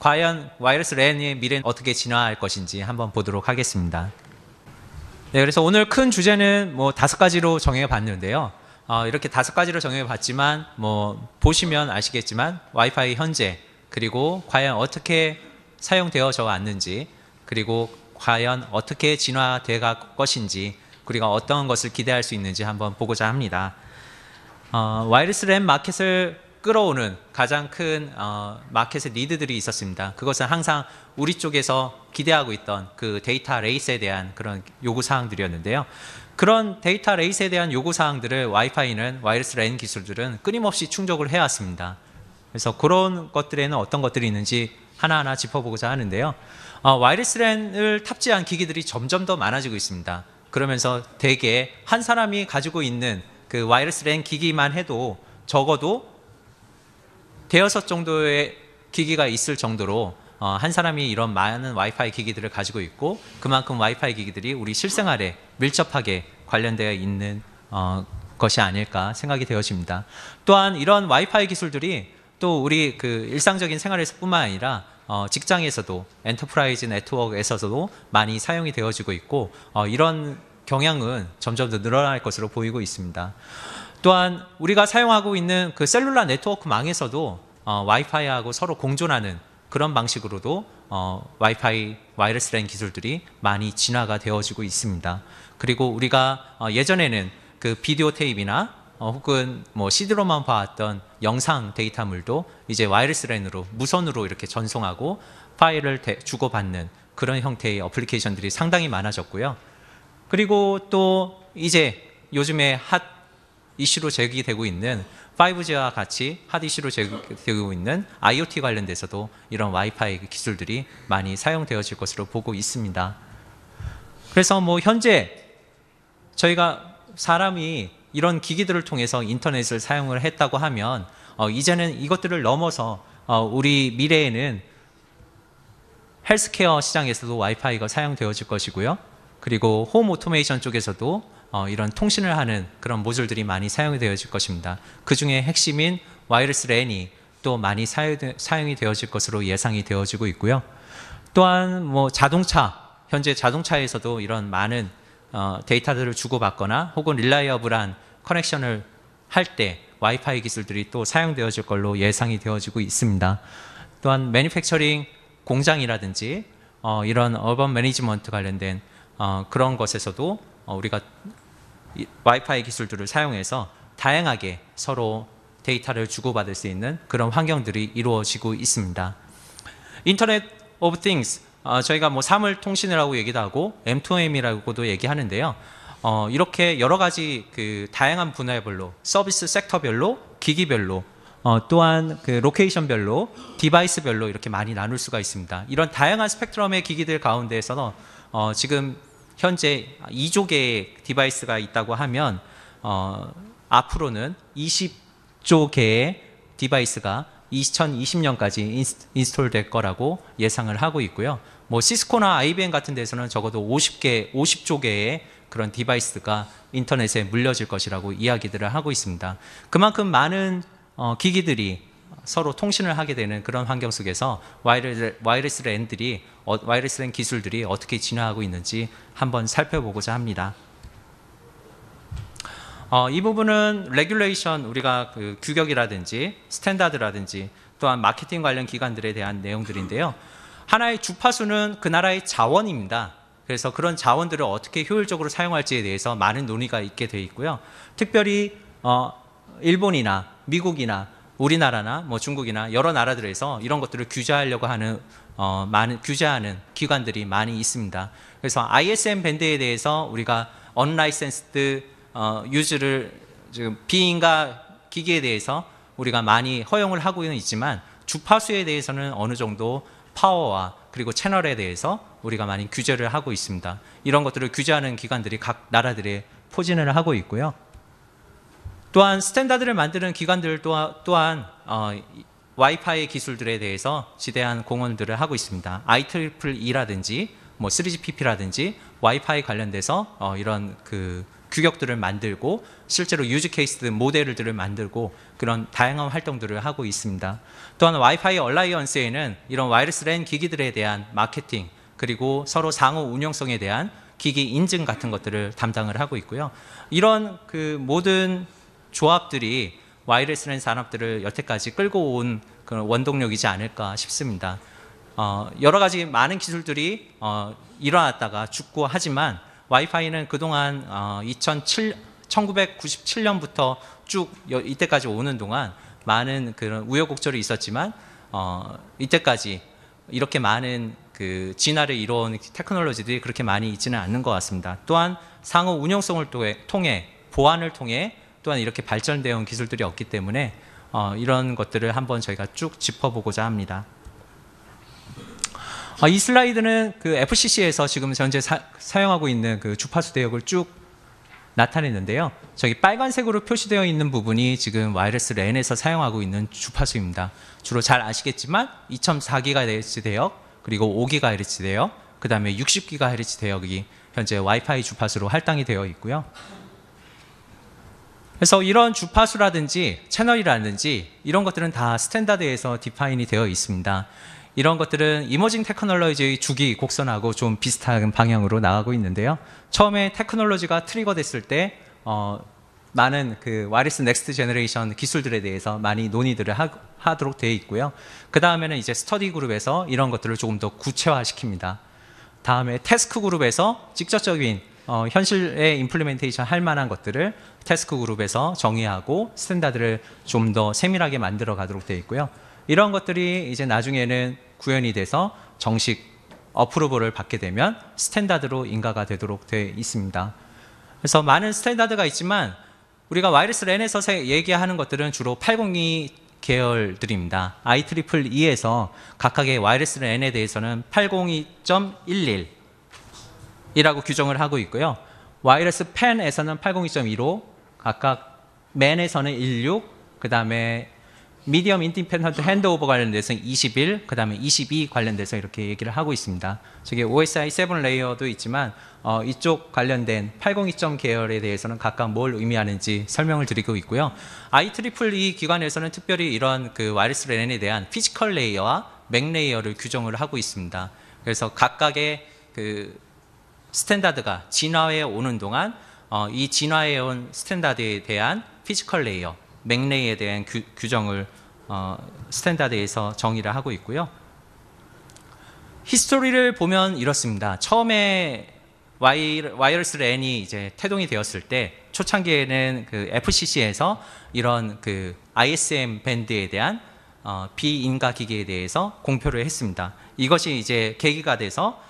과연 와이어리스 랜의 미래는 어떻게 진화할 것인지 한번 보도록 하겠습니다. 네, 그래서 오늘 큰 주제는 뭐 5가지로 정해봤는데요. 이렇게 5가지로 정해봤지만 뭐 보시면 아시겠지만 와이파이 현재, 그리고 과연 어떻게 사용되어져 왔는지, 그리고 과연 어떻게 진화될 것인지, 그리고 어떤 것을 기대할 수 있는지 한번 보고자 합니다. 와이어리스 랜 마켓을 끌어오는 가장 큰 마켓의 리드들이 있었습니다. 그것은 항상 우리 쪽에서 기대하고 있던 그 데이터 레이스에 대한 그런 요구사항들이었는데요. 그런 데이터 레이스에 대한 요구사항들을 와이파이는, 와이어리스 랜 기술들은 끊임없이 충족을 해왔습니다. 그래서 그런 것들에는 어떤 것들이 있는지 하나하나 짚어보고자 하는데요. 와이어리스 랜을 탑재한 기기들이 점점 더 많아지고 있습니다. 그러면서 대개 한 사람이 가지고 있는 그 와이어리스 랜 기기만 해도 적어도 대여섯 정도의 기기가 있을 정도로 한 사람이 이런 많은 와이파이 기기들을 가지고 있고, 그만큼 와이파이 기기들이 우리 실생활에 밀접하게 관련되어 있는 것이 아닐까 생각이 되어집니다. 또한 이런 와이파이 기술들이 또 우리 그 일상적인 생활에서뿐만 아니라 직장에서도, 엔터프라이즈 네트워크에서도 많이 사용이 되어지고 있고, 이런 경향은 점점 더 늘어날 것으로 보이고 있습니다. 또한 우리가 사용하고 있는 그 셀룰라 네트워크망에서도 와이파이하고 서로 공존하는 그런 방식으로도 와이파이, 와이어리스 랜 기술들이 많이 진화가 되어지고 있습니다. 그리고 우리가 예전에는 그 비디오 테이프나 혹은 뭐 CD로만 봐왔던 영상 데이터물도 이제 와이어리스 랜으로, 무선으로 이렇게 전송하고 파일을 주고받는 그런 형태의 어플리케이션들이 상당히 많아졌고요. 그리고 또 이제 요즘에 핫 이슈로 제기되고 있는 5G와 같이 핫 이슈로 제기되고 있는 IoT 관련돼서도 이런 와이파이 기술들이 많이 사용되어질 것으로 보고 있습니다. 그래서 뭐 현재 저희가 사람이 이런 기기들을 통해서 인터넷을 사용을 했다고 하면 이제는 이것들을 넘어서 우리 미래에는 헬스케어 시장에서도 와이파이가 사용되어질 것이고요. 그리고 홈 오토메이션 쪽에서도 이런 통신을 하는 그런 모듈들이 많이 사용이 되어질 것입니다. 그 중에 핵심인 와이어리스 랜이 또 많이 사용이 되어질 것으로 예상이 되어지고 있고요. 또한 뭐 현재 자동차에서도 이런 많은 데이터들을 주고받거나 혹은 릴라이어블한 커넥션을 할 때 와이파이 기술들이 또 사용되어질 걸로 예상이 되어지고 있습니다. 또한 매니팩처링 공장이라든지 이런 어반 매니지먼트 관련된 그런 것에서도 우리가 와이파이 기술들을 사용해서 다양하게 서로 데이터를 주고받을 수 있는 그런 환경들이 이루어지고 있습니다. 인터넷 오브 띵스, 저희가 뭐 사물 통신이라고 얘기도 하고 M2M이라고도 얘기하는데요. 이렇게 여러 가지 그 다양한 분야별로, 서비스 섹터별로, 기기별로, 또한 그 로케이션별로, 디바이스별로 이렇게 많이 나눌 수가 있습니다. 이런 다양한 스펙트럼의 기기들 가운데에서 지금 현재 2조 개의 디바이스가 있다고 하면 앞으로는 20조 개의 디바이스가 2020년까지 인스톨될 거라고 예상을 하고 있고요. 뭐 시스코나 IBM 같은 데서는 적어도 50조 개의 그런 디바이스가 인터넷에 물려질 것이라고 이야기들을 하고 있습니다. 그만큼 많은 기기들이 서로 통신을 하게 되는 그런 환경 속에서 와이어리스 랜 기술들이 어떻게 진화하고 있는지 한번 살펴보고자 합니다. 이 부분은 레귤레이션, 우리가 그 규격이라든지 스탠다드라든지 또한 마케팅 관련 기관들에 대한 내용들인데요. 하나의 주파수는 그 나라의 자원입니다. 그래서 그런 자원들을 어떻게 효율적으로 사용할지에 대해서 많은 논의가 있게 되어 있고요. 특별히 일본이나 미국이나 우리나라나 뭐 중국이나 여러 나라들에서 이런 것들을 규제하려고 하는 규제하는 기관들이 많이 있습니다. 그래서 ISM 밴드에 대해서 우리가 언라이센스드 유즈를 지금 비인가 기기에 대해서 우리가 많이 허용을 하고는 있지만 주파수에 대해서는 어느 정도 파워와 그리고 채널에 대해서 우리가 많이 규제를 하고 있습니다. 이런 것들을 규제하는 기관들이 각 나라들에 포진을 하고 있고요. 또한 스탠다드를 만드는 기관들 또한 와이파이 기술들에 대해서 지대한 공헌들을 하고 있습니다. IEEE라든지 뭐 3GPP라든지 와이파이 관련돼서 이런 그 규격들을 만들고 실제로 유즈 케이스 모델들을 만들고 그런 다양한 활동들을 하고 있습니다. 또한 와이파이 얼라이언스에는 이런 와이어리스 랜 기기들에 대한 마케팅 그리고 서로 상호 운용성에 대한 기기 인증 같은 것들을 담당을 하고 있고요. 이런 그 모든 조합들이 와이어리스 랜 산업들을 여태까지 끌고 온 그런 원동력이지 않을까 싶습니다. 여러 가지 많은 기술들이 일어났다가 죽고 하지만 와이파이는 그동안 1997년부터 쭉 이때까지 오는 동안 많은 그런 우여곡절이 있었지만 이때까지 이렇게 많은 그 진화를 이뤄온 테크놀로지들이 그렇게 많이 있지는 않는 것 같습니다. 또한 상호 운용성을 통해 보안을 통해 또한 이렇게 발전되어 온 기술들이 없기 때문에 이런 것들을 한번 저희가 쭉 짚어보고자 합니다. 이 슬라이드는 그 FCC에서 지금 현재 사용하고 있는 그 주파수 대역을 쭉 나타내는데요. 저기 빨간색으로 표시되어 있는 부분이 지금 와이어리스 랜에서 사용하고 있는 주파수입니다. 주로 잘 아시겠지만 2.4GHz 대역, 그리고 5GHz 대역, 그 다음에 60GHz 대역이 현재 와이파이 주파수로 할당이 되어 있고요. 그래서 이런 주파수라든지 채널이라든지 이런 것들은 다 스탠다드에서 디파인이 되어 있습니다. 이런 것들은 이머징 테크놀로지의 주기 곡선하고 좀 비슷한 방향으로 나가고 있는데요. 처음에 테크놀로지가 트리거 됐을 때 많은 그 와이어리스 넥스트 제너레이션 기술들에 대해서 많이 논의들을 하도록 되어 있고요. 그 다음에는 이제 스터디 그룹에서 이런 것들을 조금 더 구체화시킵니다. 다음에 태스크 그룹에서 직접적인 현실에 임플리멘테이션 할 만한 것들을 태스크 그룹에서 정의하고 스탠다드를 좀 더 세밀하게 만들어 가도록 되어 있고요. 이런 것들이 이제 나중에는 구현이 돼서 정식 어프로벌을 받게 되면 스탠다드로 인가가 되도록 되어 있습니다. 그래서 많은 스탠다드가 있지만 우리가 와이어리스 랜에서 얘기하는 것들은 주로 802 계열들입니다. IEEE에서 각각의 와이어리스 랜에 대해서는 802.11 이라고 규정을 하고 있고요. 와이어리스 팬에서는 802.15, 각각 맨에서는 16, 그 다음에 미디엄 인디펜던트 핸드오버 관련돼서 21, 그 다음에 22 관련돼서 이렇게 얘기를 하고 있습니다. 저기 OSI 7 레이어도 있지만 이쪽 관련된 802점 계열에 대해서는 각각 뭘 의미하는지 설명을 드리고 있고요. IEEE 기관에서는 특별히 이런 그 와이어리스 랜에 대한 피지컬 레이어와 맥 레이어를 규정을 하고 있습니다. 그래서 각각의 그 스탠다드가 진화해 오는 동안 이 진화해 온 스탠다드에 대한 피지컬 레이어, 맥 레이어에 대한 규정을 스탠다드에서 정의를 하고 있고요. 히스토리를 보면 이렇습니다. 처음에 와이어리스 랜이 이제 태동이 되었을 때 초창기에는 그 FCC에서 이런 그 ISM 밴드에 대한 비인가 기기에 대해서 공표를 했습니다. 이것이 이제 계기가 돼서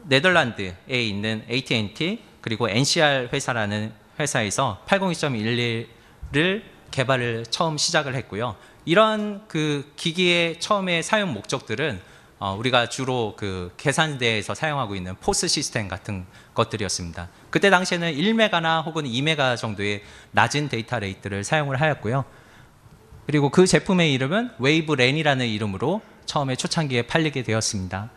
네덜란드에 있는 AT&T 그리고 NCR 회사라는 회사에서 802.11을 개발을 처음 시작을 했고요. 이런 그 기기의 처음에 사용 목적들은 우리가 주로 그 계산대에서 사용하고 있는 포스 시스템 같은 것들이었습니다. 그때 당시에는 1메가나 혹은 2메가 정도의 낮은 데이터 레이트를 사용을 하였고요. 그리고 그 제품의 이름은 웨이브 랜이라는 이름으로 처음에 초창기에 팔리게 되었습니다.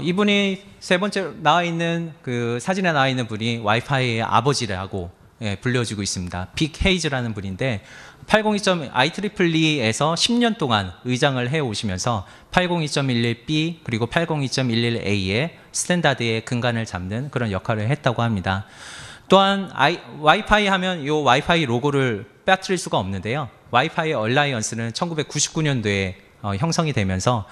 이분이 세 번째 나와 있는 그 사진에 나와 있는 분이 와이파이의 아버지라고 불려지고 있습니다. 빅 헤이즈라는 분인데 IEEE에서 10년 동안 의장을 해 오시면서 802.11b 그리고 802.11a의 스탠다드의 근간을 잡는 그런 역할을 했다고 합니다. 또한 와이파이 하면 이 와이파이 로고를 빼앗을 수가 없는데요. 와이파이 얼라이언스는 1999년도에 형성이 되면서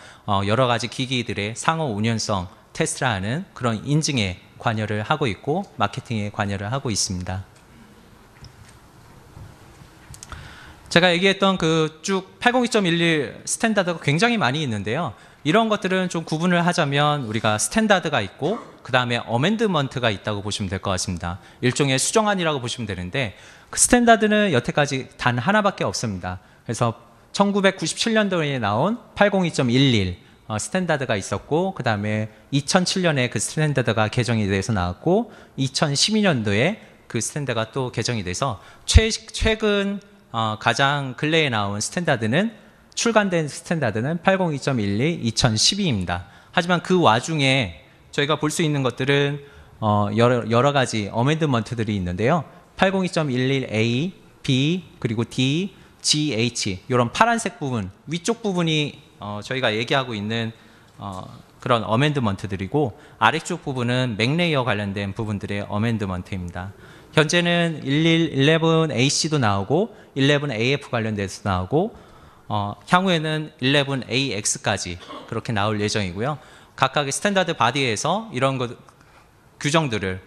여러 가지 기기들의 상호 운연성 테스트를 하는 그런 인증에 관여를 하고 있고 마케팅에 관여를 하고 있습니다. 제가 얘기했던 그 쭉 802.11 스탠다드가 굉장히 많이 있는데요. 이런 것들은 좀 구분을 하자면 우리가 스탠다드가 있고 그 다음에 어멘드먼트가 있다고 보시면 될 것 같습니다. 일종의 수정안이라고 보시면 되는데 그 스탠다드는 여태까지 단 하나밖에 없습니다. 그래서 1997년도에 나온 802.11 스탠다드가 있었고 그 다음에 2007년에 그 스탠다드가 개정이 돼서 나왔고 2012년도에 그 스탠다드가 또 개정이 돼서 최근 가장 근래에 나온 스탠다드는 출간된 스탠다드는 802.12 2012입니다. 하지만 그 와중에 저희가 볼 수 있는 것들은 여러 가지 어멘드먼트들이 있는데요. 802.11a, b, 그리고 d, g, h 이런 파란색 부분, 위쪽 부분이 저희가 얘기하고 있는 그런 어멘드먼트들이고 아래쪽 부분은 맥레이어 관련된 부분들의 어멘드먼트입니다. 현재는 11AC도 나오고 11AF 관련돼서 나오고 향후에는 11AX까지 그렇게 나올 예정이고요. 각각의 스탠다드 바디에서 이런 규정들을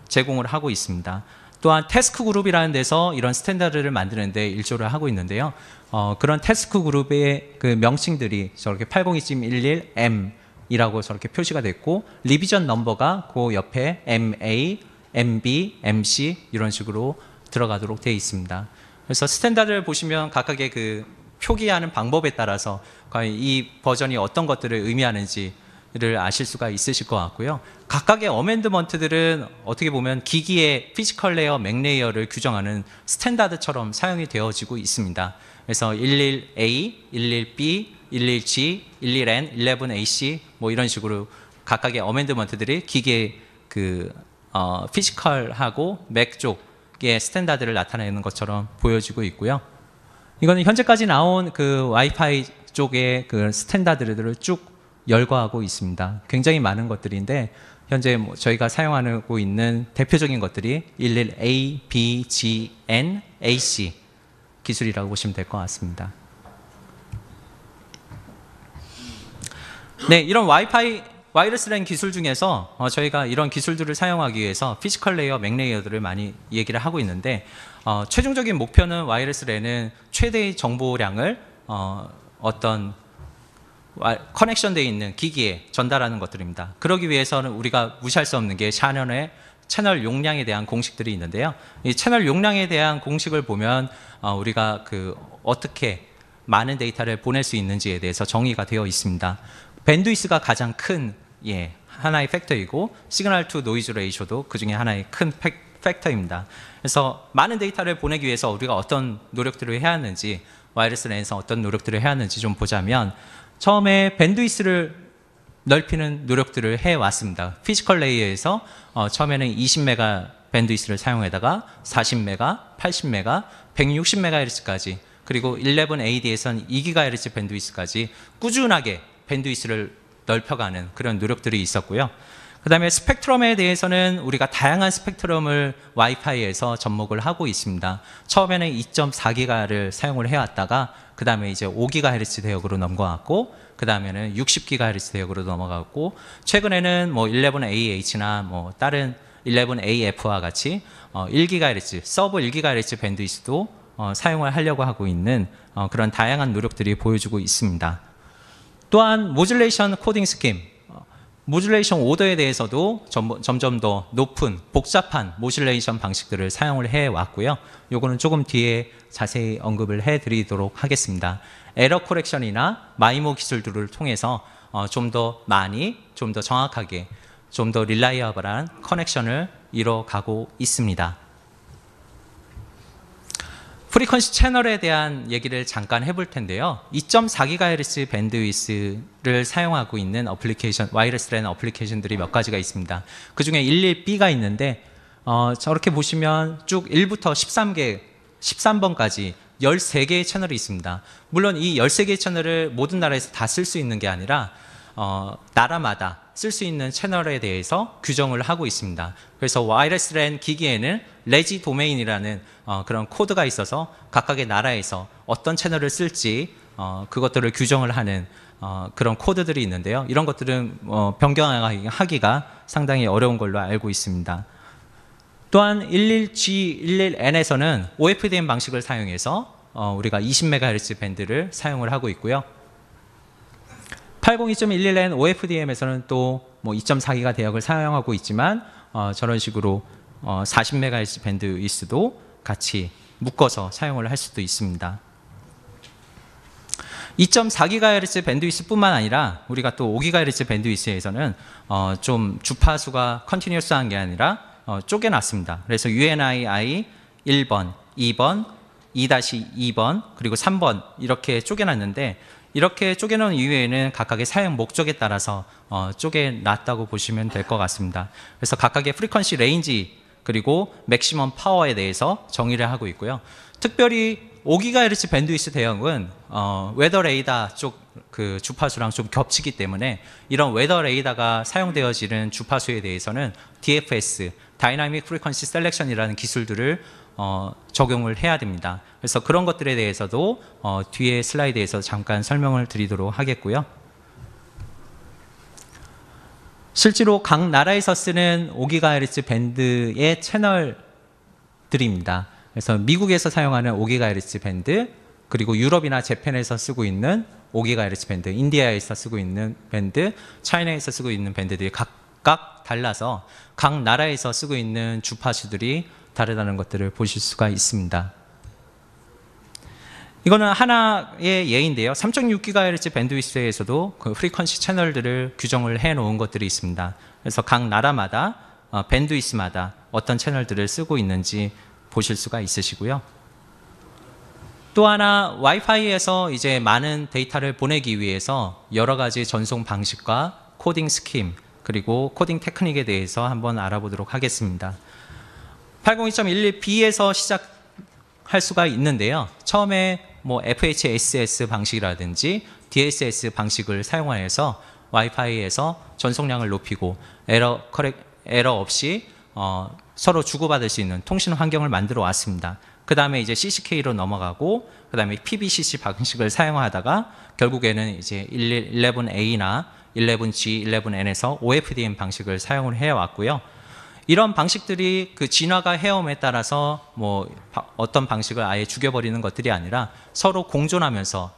제공을 하고 있습니다. 또한 태스크 그룹이라는 데서 이런 스탠다드를 만드는 데 일조를 하고 있는데요. 그런 태스크 그룹의 그 명칭들이 저렇게 802.11M 이라고 저렇게 표시가 됐고 리비전 넘버가 그 옆에 MA, MB, MC 이런 식으로 들어가도록 되어 있습니다. 그래서 스탠다드를 보시면 각각의 그 표기하는 방법에 따라서 과연 이 버전이 어떤 것들을 의미하는지를 아실 수가 있으실 것 같고요. 각각의 어멘드먼트들은 어떻게 보면 기기의 피지컬 레이어, 맥 레이어를 규정하는 스탠다드처럼 사용이 되어지고 있습니다. 그래서 11A, 11B, 11G, 11N, 11AC 뭐 이런 식으로 각각의 어멘드먼트들이 기계의 그 피지컬하고 맥 쪽의 스탠다드를 나타내는 것처럼 보여지고 있고요. 이거는 현재까지 나온 그 와이파이 쪽의 그 스탠다드들을 쭉 열거하고 있습니다. 굉장히 많은 것들인데 현재 저희가 사용하고 있는 대표적인 것들이 11A, B, G, N, AC 기술이라고 보시면 될 것 같습니다. 네, 이런 와이어리스 랜 기술 중에서 저희가 이런 기술들을 사용하기 위해서 피지컬 레이어, 맥 레이어들을 많이 얘기를 하고 있는데 최종적인 목표는 와이어리스 랜은 최대의 정보량을 어떤 커넥션되어 있는 기기에 전달하는 것들입니다. 그러기 위해서는 우리가 무시할 수 없는 게 채널 용량에 대한 공식들이 있는데요. 이 채널 용량에 대한 공식을 보면 우리가 어떻게 많은 데이터를 보낼 수 있는지에 대해서 정의가 되어 있습니다. 밴드위스가 가장 큰 하나의 팩터이고 시그널 투 노이즈 레이쇼도 그 중에 하나의 큰 팩터입니다. 그래서 많은 데이터를 보내기 위해서 우리가 어떤 노력들을 해야 하는지 와이어리스 랜에서 어떤 노력들을 해야 하는지 좀 보자면 처음에 밴드위스를 넓히는 노력들을 해왔습니다. 피지컬 레이어에서 처음에는 20메가 밴드위스를 사용하다가 40메가, 80메가, 160MHz까지 그리고 11AD에서는 2GHz 밴드위스까지 꾸준하게 밴드위스를 넓혀가는 그런 노력들이 있었고요. 그 다음에 스펙트럼에 대해서는 우리가 다양한 스펙트럼을 와이파이에서 접목을 하고 있습니다. 처음에는 2.4기가를 사용을 해왔다가 그 다음에 이제 5GHz 대역으로 넘어갔고 그 다음에는 60GHz 대역으로 넘어갔고 최근에는 뭐 11AH나 뭐 다른 11AF와 같이 1GHz, 서브 1GHz 밴드위스도 사용을 하려고 하고 있는 그런 다양한 노력들이 보여주고 있습니다. 또한 모듈레이션 코딩 스킴, 모듈레이션 오더에 대해서도 점점 더 높은 복잡한 모듈레이션 방식들을 사용을 해왔고요. 요거는 조금 뒤에 자세히 언급을 해드리도록 하겠습니다. 에러 코렉션이나 마이모 기술들을 통해서 좀 더 많이, 좀 더 정확하게, 좀 더 릴라이어블한 커넥션을 이뤄가고 있습니다. 프리퀀시 채널에 대한 얘기를 잠깐 해볼 텐데요. 2.4GHz 밴드위스를 사용하고 있는 어플리케이션, 와이어리스 랜 어플리케이션들이 몇 가지가 있습니다. 그 중에 11B가 있는데 저렇게 보시면 쭉 1부터 13번까지 13개의 채널이 있습니다. 물론 이 13개의 채널을 모든 나라에서 다 쓸 수 있는 게 아니라 나라마다 쓸 수 있는 채널에 대해서 규정을 하고 있습니다. 그래서 와이어리스 랜 기기에는 레지 도메인이라는 그런 코드가 있어서 각각의 나라에서 어떤 채널을 쓸지 그것들을 규정을 하는 그런 코드들이 있는데요. 이런 것들은 변경하기가 상당히 어려운 걸로 알고 있습니다. 또한 11G, 11N에서는 OFDM 방식을 사용해서 우리가 20MHz 밴드를 사용을 하고 있고요. 802.11n OFDM에서는 또 뭐 2.4기가 대역을 사용하고 있지만 저런 식으로 40MHz 밴드위스도 같이 묶어서 사용을 할 수도 있습니다. 2.4GHz 밴드위스뿐만 아니라 우리가 또 5GHz 밴드위스에서는 좀 주파수가 컨티뉴어스한 게 아니라 쪼개놨습니다. 그래서 UNII 1번, 2번, 2-2번 그리고 3번 이렇게 쪼개놨는데 이렇게 쪼개놓은 이유에는 각각의 사용 목적에 따라서 쪼개놨다고 보시면 될 것 같습니다. 그래서 각각의 프리퀀시 레인지 그리고 맥시멈 파워에 대해서 정의를 하고 있고요. 특별히 5GHz 밴드위스 대역은 웨더 레이더 쪽 그 주파수랑 좀 겹치기 때문에 이런 웨더 레이더가 사용되어지는 주파수에 대해서는 DFS, 다이나믹 프리퀀시 셀렉션이라는 기술들을 적용을 해야 됩니다. 그래서 그런 것들에 대해서도 뒤에 슬라이드에서 잠깐 설명을 드리도록 하겠고요. 실제로 각 나라에서 쓰는 5GHz 밴드의 채널들입니다. 그래서 미국에서 사용하는 5GHz 밴드, 그리고 유럽이나 재팬에서 쓰고 있는 5GHz 밴드, 인디아에서 쓰고 있는 밴드, 차이나에서 쓰고 있는 밴드들이 각각 달라서 각 나라에서 쓰고 있는 주파수들이 다르다는 것들을 보실 수가 있습니다. 이거는 하나의 예인데요. 3.6GHz 밴드위스에서도 그 프리퀀시 채널들을 규정을 해 놓은 것들이 있습니다. 그래서 각 나라마다 밴드위스마다 어떤 채널들을 쓰고 있는지 보실 수가 있으시고요. 또 하나 와이파이에서 이제 많은 데이터를 보내기 위해서 여러 가지 전송 방식과 코딩 스킴 그리고 코딩 테크닉에 대해서 한번 알아보도록 하겠습니다. 802.11b에서 시작할 수가 있는데요. 처음에 뭐 FHSS 방식이라든지 DSS 방식을 사용하여서 와이파이에서 전송량을 높이고 에러 없이 서로 주고받을 수 있는 통신 환경을 만들어 왔습니다. 그 다음에 이제 CCK로 넘어가고, 그 다음에 PBCC 방식을 사용하다가 결국에는 이제 11A나 11G, 11N에서 OFDM 방식을 사용을 해왔고요. 이런 방식들이 그 진화가 해옴에 따라서 뭐 어떤 방식을 아예 죽여버리는 것들이 아니라 서로 공존하면서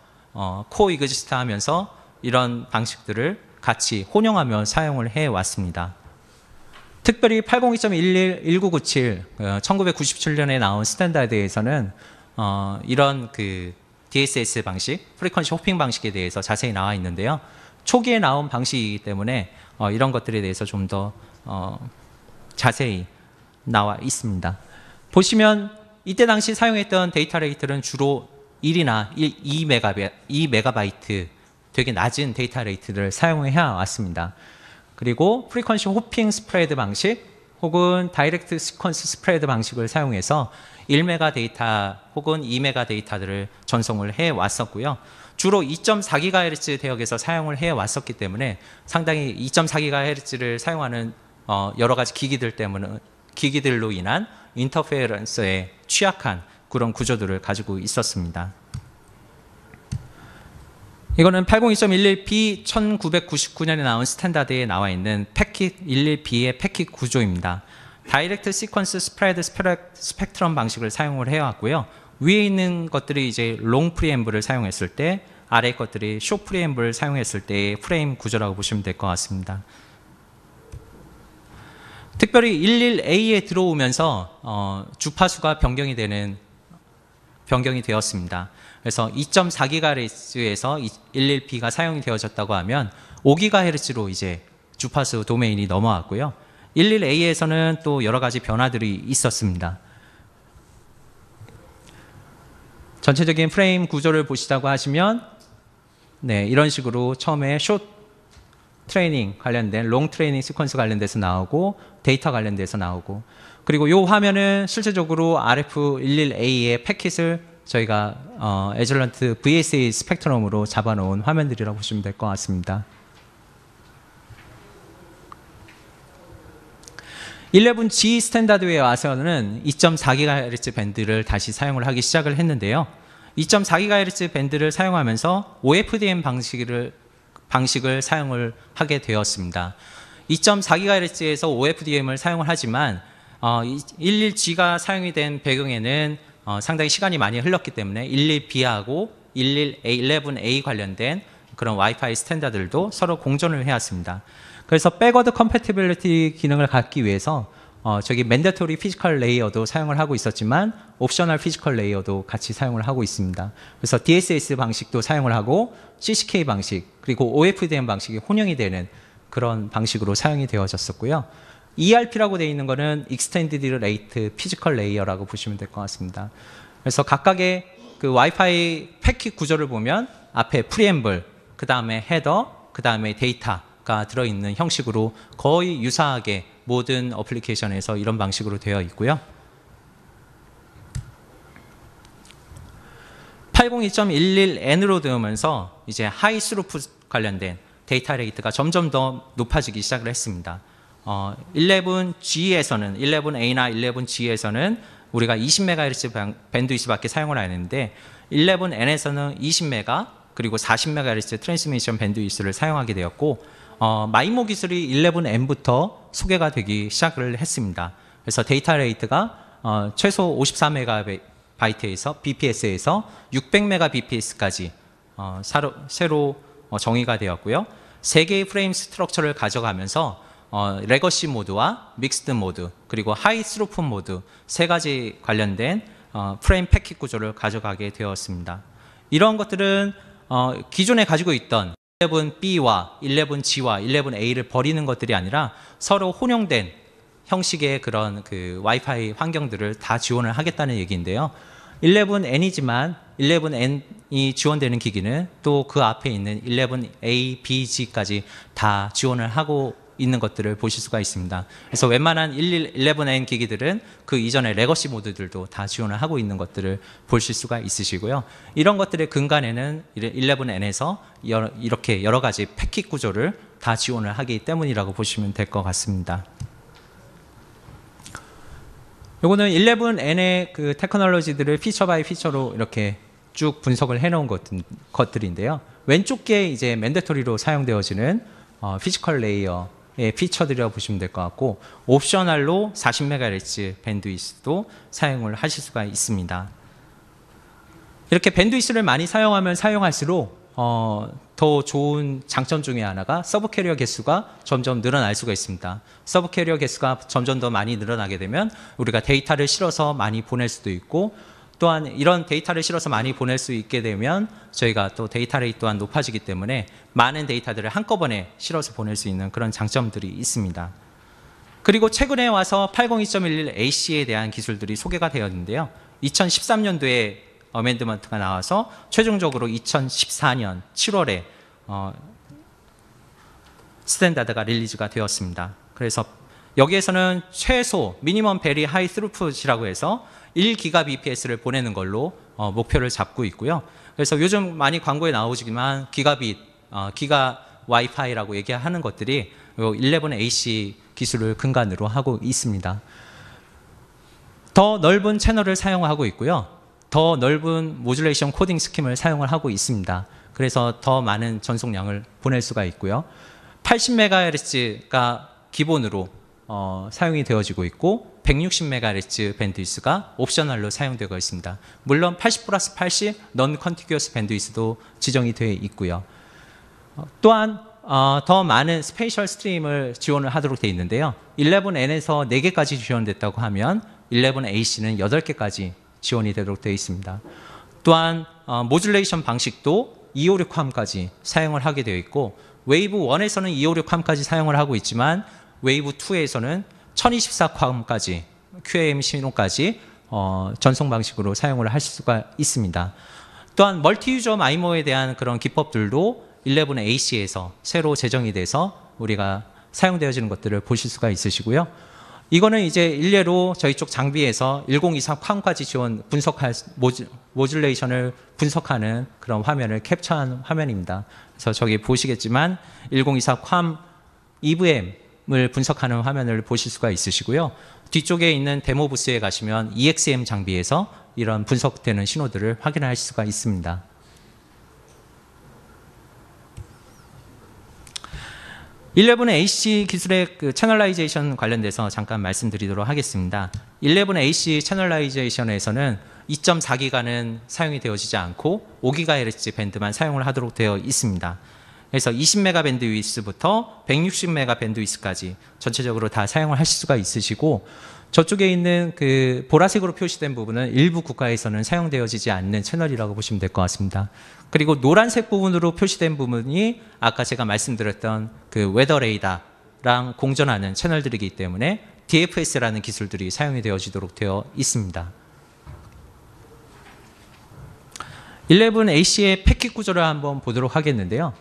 코익지스트 하면서 이런 방식들을 같이 혼용하며 사용을 해왔습니다. 특별히 802.11, 1997, 1997년에 나온 스탠다드에서는 이런 그 DSS 방식, 프리퀀시 호핑 방식에 대해서 자세히 나와 있는데요. 초기에 나온 방식이기 때문에 이런 것들에 대해서 좀 더 자세히 나와 있습니다. 보시면 이때 당시 사용했던 데이터 레이트는 주로 1이나 2메가바이트 되게 낮은 데이터 레이트를 사용해 왔습니다. 그리고 프리퀀시 호핑 스프레드 방식 혹은 다이렉트 시퀀스 스프레드 방식을 사용해서 1메가 데이터 혹은 2메가 데이터들을 전송을 해 왔었고요. 주로 2.4GHz 대역에서 사용을 해 왔었기 때문에 상당히 2.4GHz를 사용하는 여러 가지 기기들로 인한 인터페어런스에 취약한 그런 구조들을 가지고 있었습니다. 이거는 802.11b 1999년에 나온 스탠다드에 나와 있는 패킷 11b의 패킷 구조입니다. 다이렉트 시퀀스 스프레드 스펙트럼 방식을 사용을 해왔고요. 위에 있는 것들이 이제 롱 프리앰블을 사용했을 때, 아래 것들이 숏 프리앰블을 사용했을 때의 프레임 구조라고 보시면 될 것 같습니다. 특별히 11A에 들어오면서 주파수가 변경이 되었습니다. 그래서 2.4GHz에서 11B가 사용이 되어졌다고 하면 5GHz로 이제 주파수 도메인이 넘어왔고요. 11A에서는 또 여러 가지 변화들이 있었습니다. 전체적인 프레임 구조를 보시다고 하시면 네, 이런 식으로 처음에 숏 트레이닝 관련된 롱 트레이닝 시퀀스 관련돼서 나오고 데이터 관련돼서 나오고, 그리고 이 화면은 실제적으로 RF11A의 패킷을 저희가 에즐런트 VSA 스펙트럼으로 잡아놓은 화면들이라고 보시면 될 것 같습니다. 11G 스탠다드에 와서는 2.4GHz 밴드를 다시 사용을 하기 시작을 했는데요. 2.4GHz 밴드를 사용하면서 OFDM 방식을 사용을 하게 되었습니다. 2.4GHz에서 OFDM을 사용을 하지만 11G가 사용이 된 배경에는 상당히 시간이 많이 흘렀기 때문에 11B하고 11A 관련된 그런 와이파이 스탠다드들도 서로 공존을 해왔습니다. 그래서 백워드 컴패티빌리티 기능을 갖기 위해서 저기 맨데토리 피지컬 레이어도 사용을 하고 있었지만 옵셔널 피지컬 레이어도 같이 사용을 하고 있습니다. 그래서 DSS 방식도 사용을 하고 CCK 방식 그리고 OFDM 방식이 혼용이 되는 그런 방식으로 사용이 되어졌었고요. ERP라고 되어 있는 거는 Extended Rate Physical Layer라고 보시면 될 것 같습니다. 그래서 각각의 그 와이파이 패킷 구조를 보면 앞에 프리앰블, 그 다음에 헤더, 그 다음에 데이터가 들어있는 형식으로 거의 유사하게 모든 어플리케이션에서 이런 방식으로 되어 있고요. 802.11n으로 되면서 이제 하이 스루풋 관련된 데이터 레이트가 점점 더 높아지기 시작을 했습니다. 11G에서는 11A나 11G에서는 우리가 20MHz 밴드위스밖에 사용을 안 했는데 11N에서는 20메가 그리고 40MHz 트랜스미션 밴드위스를 사용하게 되었고 마이모 기술이 11N부터 소개가 되기 시작을 했습니다. 그래서 데이터 레이트가 최소 54MB에서 BPS에서 600MBps까지 새로 정의가 되었고요. 3개의 프레임 스트럭처를 가져가면서 레거시 모드와 믹스드 모드 그리고 하이 스루풋 모드 3가지 관련된 프레임 패킷 구조를 가져가게 되었습니다. 이런 것들은 기존에 가지고 있던 11B와 11G와 11A를 버리는 것들이 아니라 서로 혼용된 형식의 그런 그 와이파이 환경들을 다 지원을 하겠다는 얘기인데요. 11N이지만 11N이 지원되는 기기는 또 그 앞에 있는 11A, B, G까지 다 지원을 하고 있는 것들을 보실 수가 있습니다. 그래서 웬만한 11N 기기들은 그 이전의 레거시 모드들도 다 지원을 하고 있는 것들을 보실 수가 있으시고요. 이런 것들의 근간에는 11N에서 이렇게 여러 가지 패킷 구조를 다 지원을 하기 때문이라고 보시면 될 것 같습니다. 요거는 11N의 그 테크놀로지들을 피처 바이 피처로 이렇게 쭉 분석을 해놓은 것들인데요. 왼쪽 게 이제 맨데토리로 사용되어지는 피지컬 레이어의 피처들이라고 보시면 될 것 같고, 옵셔널로 40MHz 밴드위스도 사용을 하실 수가 있습니다. 이렇게 밴드위스를 많이 사용하면 사용할수록 더 좋은 장점 중에 하나가 서브 캐리어 개수가 점점 늘어날 수가 있습니다. 서브 캐리어 개수가 점점 더 많이 늘어나게 되면 우리가 데이터를 실어서 많이 보낼 수도 있고, 또한 이런 데이터를 실어서 많이 보낼 수 있게 되면 저희가 또 데이터 레이트 또한 높아지기 때문에 많은 데이터들을 한꺼번에 실어서 보낼 수 있는 그런 장점들이 있습니다. 그리고 최근에 와서 802.11ac에 대한 기술들이 소개가 되었는데요. 2013년도에 어멘드먼트가 나와서 최종적으로 2014년 7월에 스탠다드가 릴리즈가 되었습니다. 그래서 여기에서는 최소 미니멈 베리 하이 스루풋이라고 해서 1GBps를 보내는 걸로 목표를 잡고 있고요. 그래서 요즘 많이 광고에 나오지만 기가 와이파이라고 얘기하는 것들이 11AC 기술을 근간으로 하고 있습니다. 더 넓은 채널을 사용하고 있고요. 더 넓은 모듈레이션 코딩 스킴을 사용을 하고 있습니다. 그래서 더 많은 전송량을 보낼 수가 있고요. 80MHz가 기본으로 사용이 되어지고 있고 160MHz 밴드위스가 옵셔널로 사용되고 있습니다. 물론 80+80 넌 컨티규어스 밴드위스도 지정이 되어 있고요. 또한 더 많은 스페이셜 스트림을 지원을 하도록 되어 있는데요. 11N에서 4개까지 지원됐다고 하면 11AC는 8개까지 지원이 되도록 되어 있습니다. 또한 모듈레이션 방식도 256함까지 사용을 하게 되어 있고, 웨이브 1에서는 256함까지 사용을 하고 있지만 웨이브 2에서는 1024함까지 QAM 신호까지 전송 방식으로 사용을 하실 수가 있습니다. 또한 멀티 유저 마이모에 대한 그런 기법들도 11AC에서 새로 제정이 돼서 우리가 사용되어지는 것들을 보실 수가 있으시고요. 이거는 이제 일례로 저희 쪽 장비에서 1023팜까지 지원 분석할 모듈레이션을 분석하는 그런 화면을 캡처한 화면입니다. 그래서 저기 보시겠지만 1023팜 EVM을 분석하는 화면을 보실 수가 있으시고요. 뒤쪽에 있는 데모 부스에 가시면 EXM 장비에서 이런 분석되는 신호들을 확인할 수가 있습니다. 11AC 기술의 그 채널라이제이션 관련돼서 잠깐 말씀드리도록 하겠습니다. 11AC 채널라이제이션에서는 2.4기가는 사용이 되어지지 않고 5GHz 밴드만 사용을 하도록 되어 있습니다. 그래서 20메가 밴드위스부터 160메가 밴드위스까지 전체적으로 다 사용을 하실 수가 있으시고, 저쪽에 있는 그 보라색으로 표시된 부분은 일부 국가에서는 사용되어지지 않는 채널이라고 보시면 될 것 같습니다. 그리고 노란색 부분으로 표시된 부분이 아까 제가 말씀드렸던 그 웨더 레이더랑 공존하는 채널들이기 때문에 DFS라는 기술들이 사용이 되어지도록 되어 있습니다. 11AC의 패킷 구조를 한번 보도록 하겠는데요.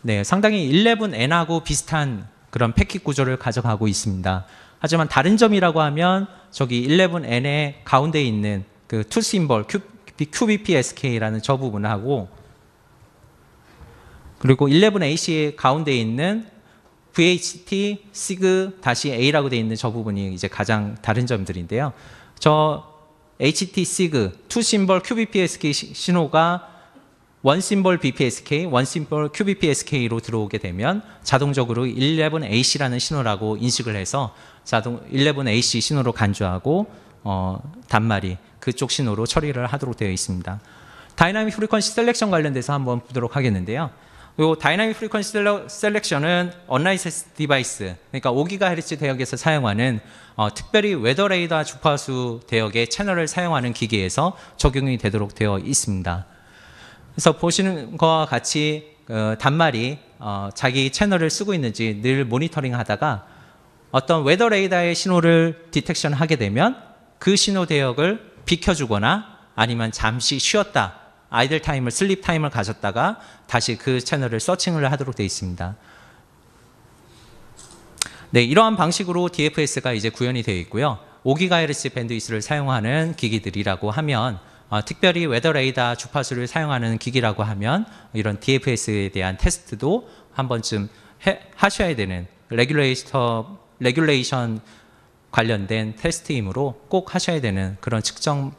네, 상당히 11N하고 비슷한 그런 패킷 구조를 가져가고 있습니다. 하지만 다른 점이라고 하면 저기 11N의 가운데 있는 그 투 심벌 QBPSK라는 저 부분하고, 그리고 11AC의 가운데 있는 VHT SIG-A라고 되어 있는 저 부분이 이제 가장 다른 점들인데요. 저 HT SIG 투 심벌 QBPSK 신호가 원 심벌 BPSK, 원 심벌 QBPSK로 들어오게 되면 자동적으로 11AC라는 신호라고 인식을 해서 11AC 신호로 간주하고 단말이 그쪽 신호로 처리를 하도록 되어 있습니다. 다이나믹 프리퀀시 셀렉션 관련돼서 한번 보도록 하겠는데요. 이 다이나믹 프리퀀시 셀렉션은 언라이센스 디바이스, 그러니까 5GHz 대역에서 사용하는 특별히 웨더 레이더 주파수 대역의 채널을 사용하는 기기에서 적용이 되도록 되어 있습니다. 그래서 보시는 것과 같이 단말이 자기 채널을 쓰고 있는지 늘 모니터링 하다가 어떤 웨더 레이더의 신호를 디텍션 하게 되면 그 신호 대역을 비켜주거나 아니면 잠시 쉬었다, 아이들 타임을, 슬립 타임을 가졌다가 다시 그 채널을 서칭을 하도록 되어 있습니다. 네, 이러한 방식으로 DFS가 이제 구현이 되어 있고요. 5GHz 밴드위스를 사용하는 기기들이라고 하면 특별히 웨더 레이더 주파수를 사용하는 기기라고 하면 이런 DFS에 대한 테스트도 한 번쯤 하셔야 되는 레귤레이션 관련된 테스트이므로 꼭 하셔야 되는 그런 측정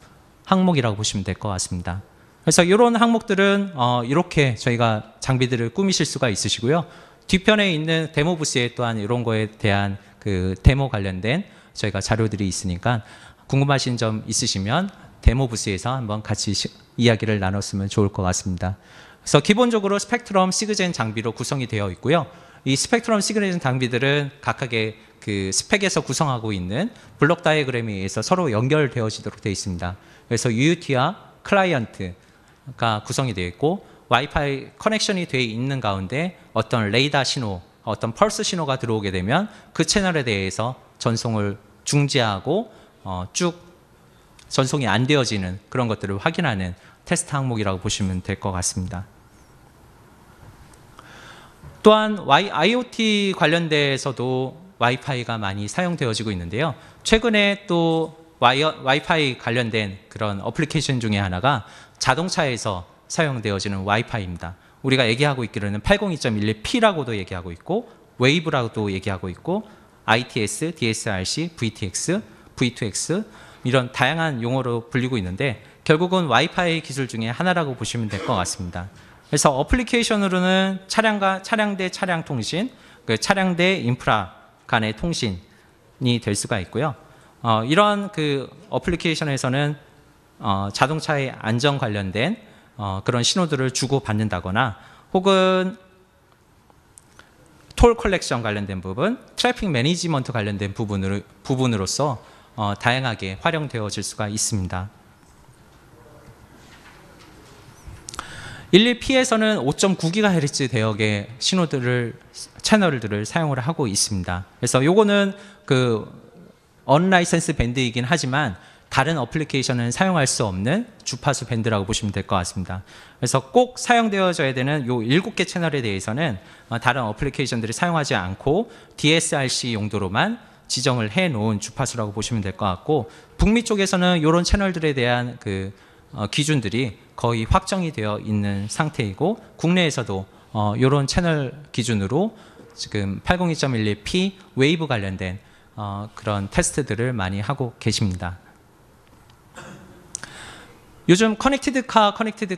항목이라고 보시면 될 것 같습니다. 그래서 이런 항목들은 이렇게 저희가 장비들을 꾸미실 수가 있으시고요. 뒤편에 있는 데모 부스에 또한 이런 거에 대한 그 데모 관련된 저희가 자료들이 있으니까 궁금하신 점 있으시면 데모 부스에서 한번 같이 이야기를 나눴으면 좋을 것 같습니다. 그래서 기본적으로 스펙트럼 시그젠 장비로 구성이 되어 있고요. 이 스펙트럼 시그젠 장비들은 각각의 그 스펙에서 구성하고 있는 블록 다이어그램에 의해서 서로 연결되어지도록 되어 있습니다. 그래서 UUT와 클라이언트가 구성이 되어 있고 와이파이 커넥션이 되어 있는 가운데 어떤 레이더 신호, 어떤 펄스 신호가 들어오게 되면 그 채널에 대해서 전송을 중지하고 쭉 전송이 안 되어지는 그런 것들을 확인하는 테스트 항목이라고 보시면 될 것 같습니다. 또한 IoT 관련돼서도 와이파이가 많이 사용되어지고 있는데요. 최근에 또 와이파이 관련된 그런 어플리케이션 중에 하나가 자동차에서 사용되어지는 와이파이입니다. 우리가 얘기하고 있기로는 802.11P라고도 얘기하고 있고 웨이브라고도 얘기하고 있고 ITS, DSRC, VTX, V2X 이런 다양한 용어로 불리고 있는데 결국은 와이파이 기술 중에 하나라고 보시면 될 것 같습니다. 그래서 어플리케이션으로는 차량 대 차량 통신, 그 차량 대 인프라 간의 통신이 될 수가 있고요. 이런 그 어플리케이션에서는 자동차의 안전 관련된 그런 신호들을 주고받는다거나 혹은 톨 컬렉션 관련된 부분, 트래픽 매니지먼트 관련된 부분으로서 다양하게 활용되어질 수가 있습니다. 11P에서는 5.9GHz 대역의 채널들을 사용을 하고 있습니다. 그래서 요거는 그 언라이센스 밴드이긴 하지만 다른 어플리케이션은 사용할 수 없는 주파수 밴드라고 보시면 될 것 같습니다. 그래서 꼭 사용되어져야 되는 요 7개 채널에 대해서는 다른 어플리케이션들이 사용하지 않고 DSRC 용도로만 지정을 해 놓은 주파수라고 보시면 될 것 같고 북미 쪽에서는 이런 채널들에 대한 그 기준들이 거의 확정이 되어 있는 상태이고 국내에서도 이런 채널 기준으로 지금 802.11P 웨이브 관련된 그런 테스트들을 많이 하고 계십니다. 요즘 커넥티드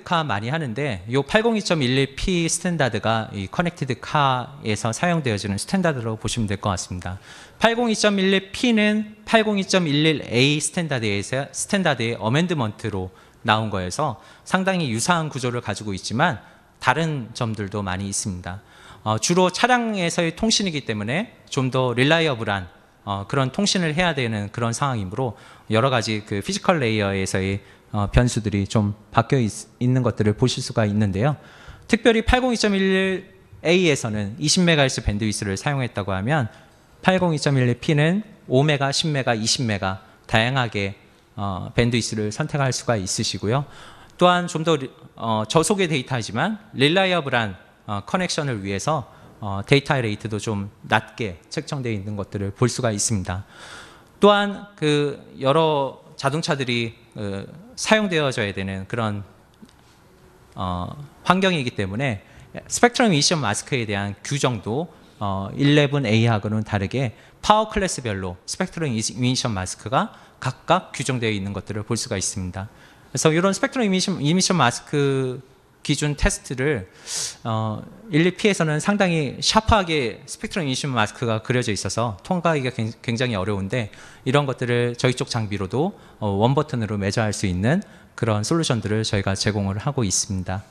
카 많이 하는데 이 802.11P 스탠다드가 이 커넥티드 카에서 사용되어지는 스탠다드라고 보시면 될 것 같습니다. 802.11P는 802.11A 스탠다드의 어멘드먼트로 나온 거여서 상당히 유사한 구조를 가지고 있지만 다른 점들도 많이 있습니다. 주로 차량에서의 통신이기 때문에 좀 더 릴라이어블한 그런 통신을 해야 되는 그런 상황이므로 여러 가지 그 피지컬 레이어에서의 변수들이 좀 바뀌어 있는 것들을 보실 수가 있는데요. 특별히 802.11A에서는 20MHz 밴드위스를 사용했다고 하면 802.11P는 5M, 10M, 20M 다양하게 밴드위스를 선택할 수가 있으시고요. 또한 좀 더 저속의 데이터이지만 릴라이어블한 커넥션을 위해서 데이터 레이트도 좀 낮게 책정되어 있는 것들을 볼 수가 있습니다. 또한 그 여러 자동차들이 사용되어져야 되는 그런 환경이기 때문에 스펙트럼 이미션 마스크에 대한 규정도 11A하고는 다르게 파워 클래스별로 스펙트럼 이미션 마스크가 각각 규정되어 있는 것들을 볼 수가 있습니다. 그래서 이런 스펙트럼 이미션 마스크 기준 테스트를 1, 2P에서는 상당히 샤프하게 스펙트럼 이미션 마스크가 그려져 있어서 통과하기가 굉장히 어려운데, 이런 것들을 저희 쪽 장비로도 원 버튼으로 매저할 수 있는 그런 솔루션들을 저희가 제공을 하고 있습니다.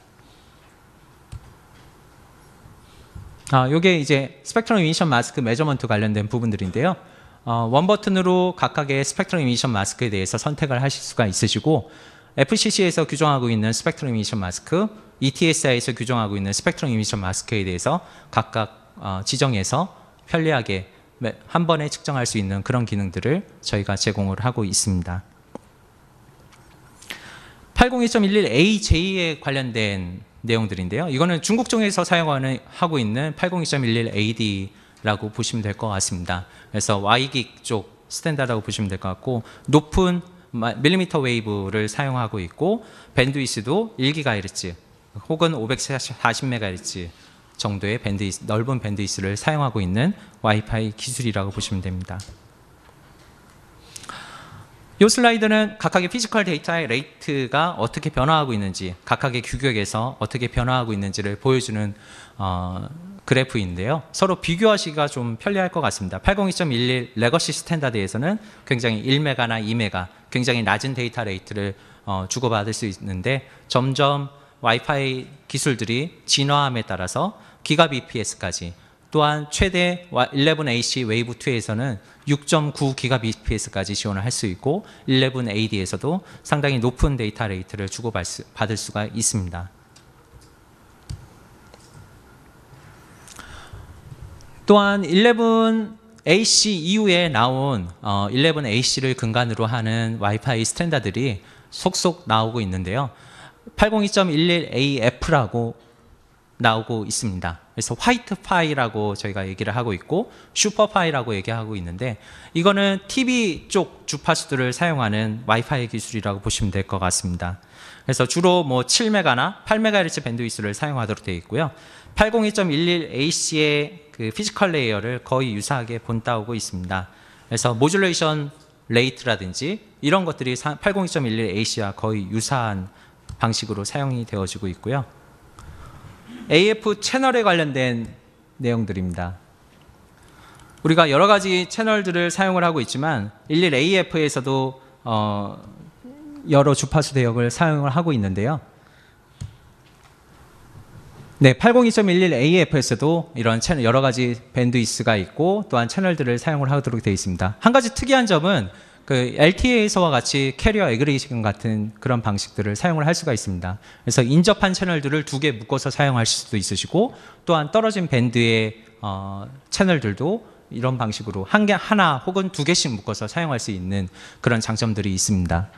이게 이제 스펙트럼 이미션 마스크 매저먼트 관련된 부분들인데요. 원 버튼으로 각각의 스펙트럼 이미션 마스크에 대해서 선택을 하실 수가 있으시고, FCC에서 규정하고 있는 스펙트럼 이미션 마스크, ETSI에서 규정하고 있는 스펙트럼 이미션 마스크에 대해서 각각 지정해서 편리하게 한 번에 측정할 수 있는 그런 기능들을 저희가 제공을 하고 있습니다. 802.11AJ에 관련된 내용들인데요. 이거는 중국종에서 사용하고 있는 802.11AD라고 보시면 될 것 같습니다. 그래서 Y기익 쪽 스탠다드라고 보시면 될 것 같고, 높은 밀리미터 웨이브를 사용하고 있고, 밴드위스도 1GHz 혹은 540MHz 정도의 넓은 밴드위스를 사용하고 있는 와이파이 기술이라고 보시면 됩니다. 이 슬라이드는 각각의 피지컬 데이터의 레이트가 어떻게 변화하고 있는지, 각각의 규격에서 어떻게 변화하고 있는지를 보여주는 그래프인데요. 서로 비교하시기가 좀 편리할 것 같습니다. 802.11 레거시 스탠다드에서는 굉장히 1메가나 2메가 굉장히 낮은 데이터 레이트를 주고받을 수 있는데, 점점 와이파이 기술들이 진화함에 따라서 기가 bps까지, 또한 최대 11AC 웨이브 2에서는 6.9 기가 bps까지 지원을 할 수 있고, 11AD에서도 상당히 높은 데이터 레이트를 주고받을 수가 있습니다. 또한 11AC 이후에 나온 11AC를 근간으로 하는 와이파이 스탠다드들이 속속 나오고 있는데요. 802.11AF라고 나오고 있습니다. 그래서 화이트파이라고 저희가 얘기를 하고 있고, 슈퍼파이라고 얘기하고 있는데, 이거는 TV 쪽 주파수들을 사용하는 와이파이 기술이라고 보시면 될 것 같습니다. 그래서 주로 뭐 7메가나 8MHz 밴드위스를 사용하도록 되어 있고요. 802.11AC의 그 피지컬 레이어를 거의 유사하게 본따오고 있습니다. 그래서 모듈레이션 레이트라든지 이런 것들이 802.11AC와 거의 유사한 방식으로 사용이 되어지고 있고요. AF 채널에 관련된 내용들입니다. 우리가 여러 가지 채널들을 사용을 하고 있지만 11AF에서도 여러 주파수 대역을 사용을 하고 있는데요. 네, 802.11AF에서도 이런 채널, 여러 가지 밴드위스가 있고, 또한 채널들을 사용을 하도록 되어 있습니다. 한 가지 특이한 점은 그 LTE에서와 같이 캐리어 애그리게이션 같은 그런 방식들을 사용을 할 수가 있습니다. 그래서 인접한 채널들을 2개 묶어서 사용하실 수도 있으시고, 또한 떨어진 밴드의 채널들도 이런 방식으로 하나 혹은 2개씩 묶어서 사용할 수 있는 그런 장점들이 있습니다.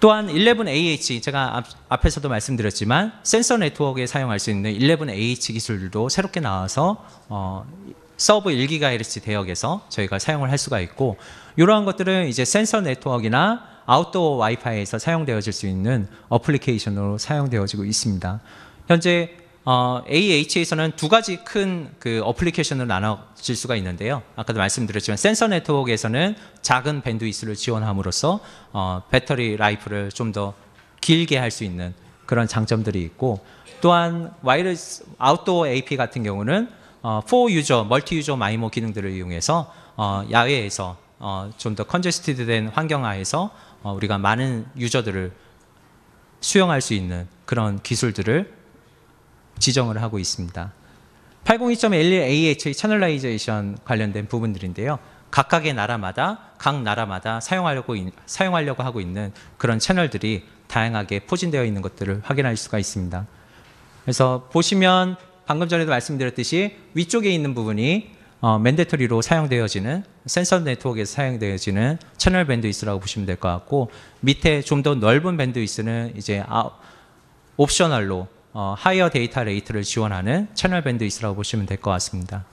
또한 11AH, 제가 앞에서도 말씀드렸지만 센서 네트워크에 사용할 수 있는 11AH 기술들도 새롭게 나와서 서브 1GHz 대역에서 저희가 사용을 할 수가 있고, 이러한 것들은 이제 센서 네트워크나 아웃도어 와이파이에서 사용되어질 수 있는 어플리케이션으로 사용되어지고 있습니다. 현재 AH에서는 2가지 큰 그 어플리케이션으로 나눠질 수가 있는데요. 아까도 말씀드렸지만 센서 네트워크에서는 작은 밴드위스를 지원함으로써 배터리 라이프를 좀 더 길게 할 수 있는 그런 장점들이 있고, 또한 와이어리스 아웃도어 AP 같은 경우는 4유저, 멀티 유저 마이모 기능들을 이용해서 야외에서 좀 더 컨제스티드된 환경하에서 우리가 많은 유저들을 수용할 수 있는 그런 기술들을 지정을 하고 있습니다. 802.11AH 채널라이제이션 관련된 부분들인데요. 각각의 나라마다, 각 나라마다 사용하려고 하고 있는 그런 채널들이 다양하게 포진되어 있는 것들을 확인할 수가 있습니다. 그래서 보시면 방금 전에도 말씀드렸듯이 위쪽에 있는 부분이 맨데터리로 사용되어지는 센서 네트워크에서 사용되어지는 채널 밴드위스라고 보시면 될 것 같고, 밑에 좀 더 넓은 밴드위스는 이제 옵셔널로 하이어 데이터 레이트를 지원하는 채널 밴드위스라고 보시면 될 것 같습니다.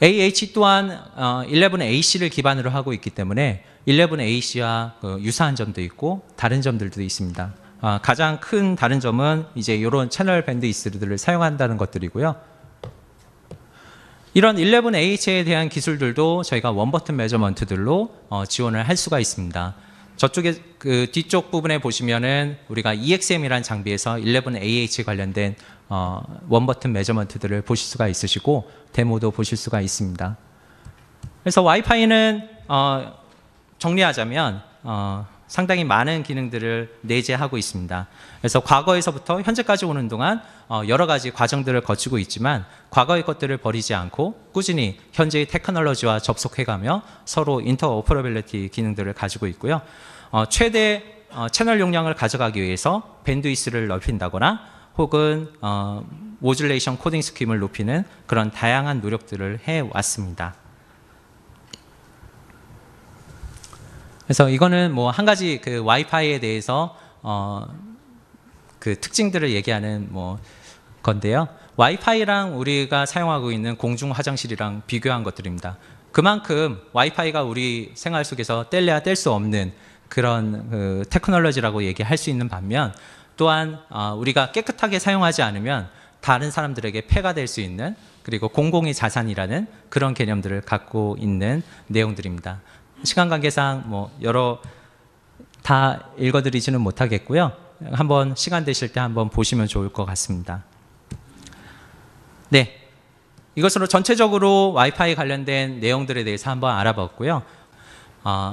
AH 또한 11AC를 기반으로 하고 있기 때문에 11AC와 유사한 점도 있고 다른 점들도 있습니다. 가장 큰 다른 점은 이제 이런 채널 밴드위스들을 사용한다는 것들이고요. 이런 11AH에 대한 기술들도 저희가 원버튼 메저먼트들로 지원을 할 수가 있습니다. 저쪽에 그 뒤쪽 부분에 보시면은 우리가 EXM이라는 장비에서 11AH 관련된 원버튼 메저먼트들을 보실 수가 있으시고 데모도 보실 수가 있습니다. 그래서 와이파이는 정리하자면 상당히 많은 기능들을 내재하고 있습니다. 그래서 과거에서부터 현재까지 오는 동안 여러 가지 과정들을 거치고 있지만 과거의 것들을 버리지 않고 꾸준히 현재의 테크놀로지와 접속해가며 서로 인터오퍼러빌리티 기능들을 가지고 있고요. 최대 채널 용량을 가져가기 위해서 밴드위스를 넓힌다거나 혹은 모듈레이션 코딩 스킴을 높이는 그런 다양한 노력들을 해왔습니다. 그래서 이거는 뭐 한 가지 그 와이파이에 대해서 그 특징들을 얘기하는 뭐 건데요. 와이파이랑 우리가 사용하고 있는 공중 화장실이랑 비교한 것들입니다. 그만큼 와이파이가 우리 생활 속에서 뗄래야 뗄 수 없는 그런 그 테크놀로지라고 얘기할 수 있는 반면 또한 우리가 깨끗하게 사용하지 않으면 다른 사람들에게 폐가 될 수 있는 그리고 공공의 자산이라는 그런 개념들을 갖고 있는 내용들입니다. 시간 관계상 뭐 여러 다 읽어드리지는 못하겠고요. 한번 시간 되실 때 한번 보시면 좋을 것 같습니다. 네, 이것으로 전체적으로 와이파이 관련된 내용들에 대해서 한번 알아봤고요.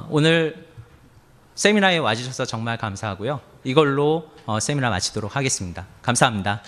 오늘 세미나에 와주셔서 정말 감사하고요. 이걸로 세미나 마치도록 하겠습니다. 감사합니다.